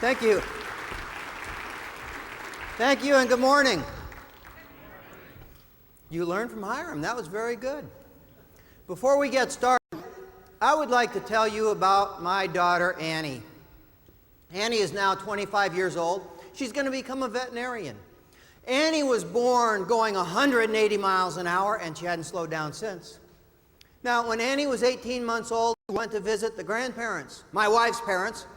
Thank you. Thank you and good morning. You learned from Hiram. That was very good. Before we get started, I would like to tell you about my daughter, Annie. Annie is now 25 years old. She's going to become a veterinarian. Annie was born going 180 miles an hour, and she hadn't slowed down since. Now, when Annie was 18 months old, we went to visit the grandparents, my wife's parents.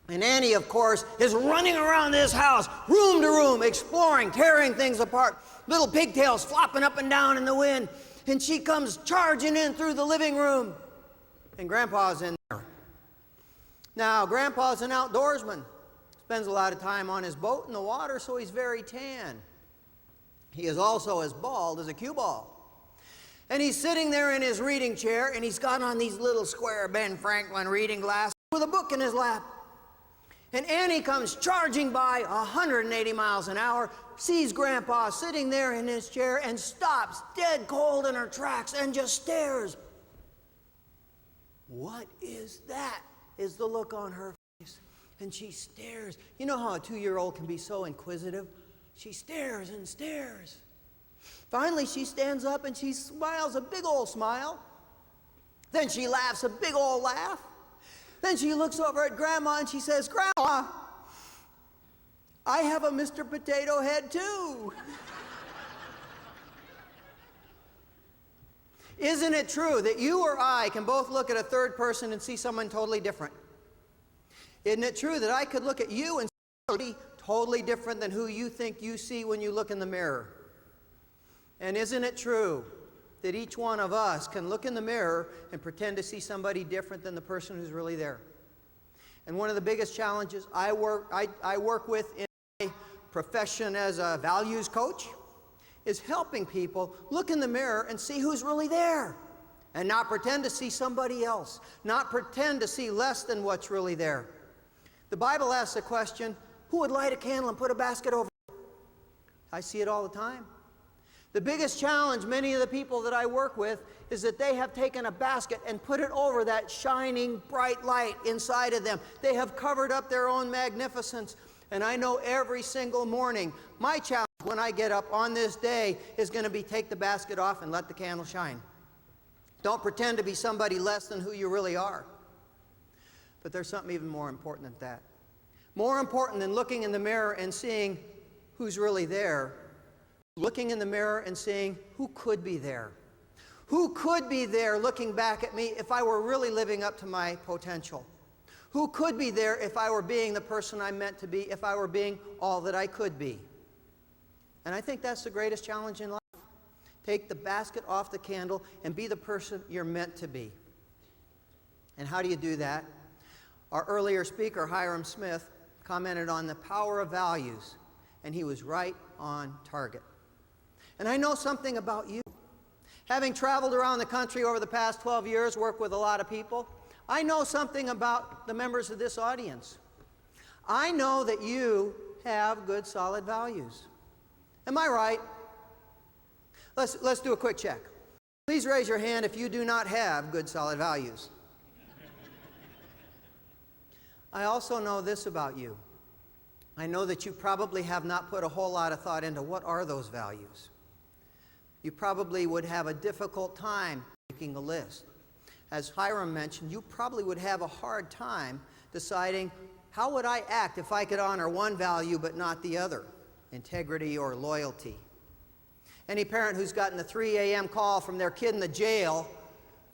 And Annie, of course, is running around this house, room to room, exploring, tearing things apart, little pigtails flopping up and down in the wind. And she comes charging in through the living room. And Grandpa's in there. Now, Grandpa's an outdoorsman. Spends a lot of time on his boat in the water, so he's very tan. He is also as bald as a cue ball. And he's sitting there in his reading chair, and he's got on these little square Ben Franklin reading glasses with a book in his lap. And Annie comes charging by 180 miles an hour, sees Grandpa sitting there in his chair, and stops dead cold in her tracks and just stares. What is that? Is the look on her face. And she stares. You know how a 2-year-old can be so inquisitive? She stares and stares. Finally, she stands up and she smiles a big old smile. Then she laughs a big old laugh. Then she looks over at Grandma and she says, "Grandma, I have a Mr. Potato Head too." Isn't it true that you or I can both look at a third person and see someone totally different? Isn't it true that I could look at you and see somebody totally different than who you think you see when you look in the mirror? And isn't it true that each one of us can look in the mirror and pretend to see somebody different than the person who's really there? And one of the biggest challenges I work with in my profession as a values coach is helping people look in the mirror and see who's really there and not pretend to see somebody else, not pretend to see less than what's really there. The Bible asks the question, who would light a candle and put a basket over it? I see it all the time. The biggest challenge many of the people that I work with is that they have taken a basket and put it over that shining bright light inside of them. They have covered up their own magnificence. And I know every single morning, my challenge when I get up on this day is going to be take the basket off and let the candle shine. Don't pretend to be somebody less than who you really are. But there's something even more important than that. More important than looking in the mirror and seeing who's really there, looking in the mirror and seeing who could be there. Who could be there looking back at me if I were really living up to my potential? Who could be there if I were being the person I'm meant to be, if I were being all that I could be? And I think that's the greatest challenge in life. Take the basket off the candle and be the person you're meant to be. And how do you do that? Our earlier speaker, Hiram Smith, commented on the power of values, and he was right on target. And I know something about you. Having traveled around the country over the past 12 years, worked with a lot of people, I know something about the members of this audience. I know that you have good, solid values. Am I right? Let's do a quick check. Please raise your hand if you do not have good, solid values. I also know this about you. I know that you probably have not put a whole lot of thought into what are those values. You probably would have a difficult time making a list. As Hiram mentioned, you probably would have a hard time deciding how would I act if I could honor one value but not the other, integrity or loyalty. Any parent who's gotten the 3 a.m. call from their kid in the jail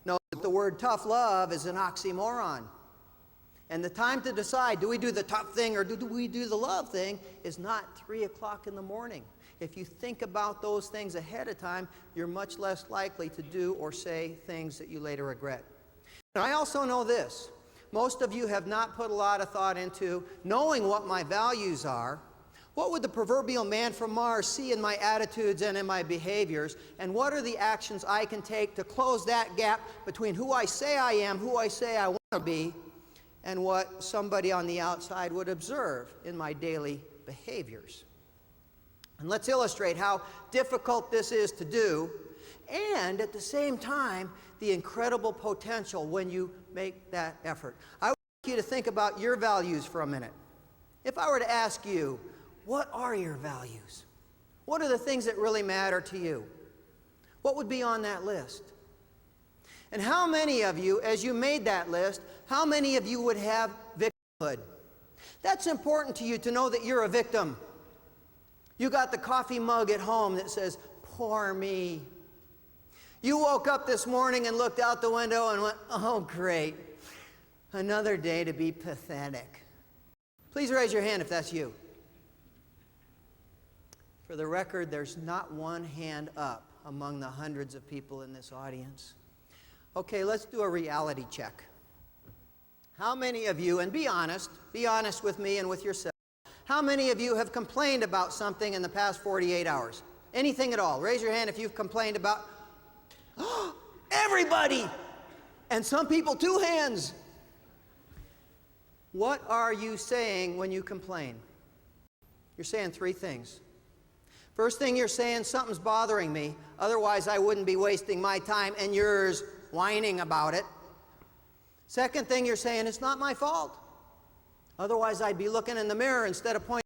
knows that the word tough love is an oxymoron. And the time to decide, do we do the tough thing or do we do the love thing, is not 3 o'clock in the morning. If you think about those things ahead of time, you're much less likely to do or say things that you later regret. And I also know this. Most of you have not put a lot of thought into knowing what my values are. What would the proverbial man from Mars see in my attitudes and in my behaviors? And what are the actions I can take to close that gap between who I say I am, who I say I want to be, and what somebody on the outside would observe in my daily behaviors? And let's illustrate how difficult this is to do, and at the same time, the incredible potential when you make that effort. I want you to think about your values for a minute. If I were to ask you, what are your values? What are the things that really matter to you? What would be on that list? And how many of you, as you made that list, how many of you would have victimhood? That's important to you to know that you're a victim. You got the coffee mug at home that says, "Poor me." You woke up this morning and looked out the window and went, "Oh, great. Another day to be pathetic." Please raise your hand if that's you. For the record, there's not one hand up among the hundreds of people in this audience. Okay, let's do a reality check. How many of you, and be honest with me and with yourself, how many of you have complained about something in the past 48 hours? Anything at all? Raise your hand if you've complained about, everybody! And some people, 2 hands. What are you saying when you complain? You're saying 3 things. First thing you're saying, something's bothering me, otherwise I wouldn't be wasting my time and yours whining about it. Second thing you're saying, it's not my fault. Otherwise I'd be looking in the mirror instead of pointing